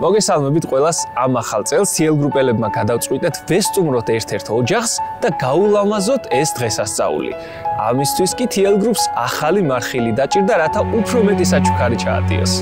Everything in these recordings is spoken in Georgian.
მოგესალმებით ყველას ამ ახალ წელს TL გრუპელებმა გადავწყვიტეთ ვესტუმროთ ერთ-ერთ ოჯახს და გაულამაზოთ ეს დღესასწაული. ამისთვის კი TL გრუპს ახალი მარხილი დაჭირდა, რათა უფრო მეტი საჩუქარი ჩაატიოს.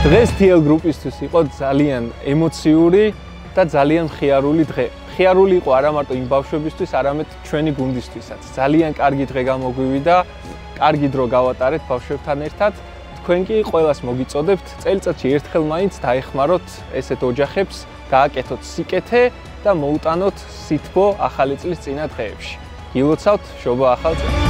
დღეს TL გრუპისთვის იყო ძალიან ემოციური და ძალიან მხიარული დღე. მხიარული იყო არა მარტო იმ ბავშვებისთვის, არამედ ჩვენი გუნდისთვისაც. ძალიან კარგი დღე გამოგვივიდა, კარგი დრო გავატარეთ ბავშვებთან ერთად. თქვენ კი ყველას მოგიწოდებთ წელიწადში ერთხელ მაინც დაეხმაროთ ესეთ ოჯახებს, გააკეთოთ სიკეთე და მოუტანოთ სითბო ახალი წლის წინა დღეებში. გილოცავთ შობა ახალ წელს.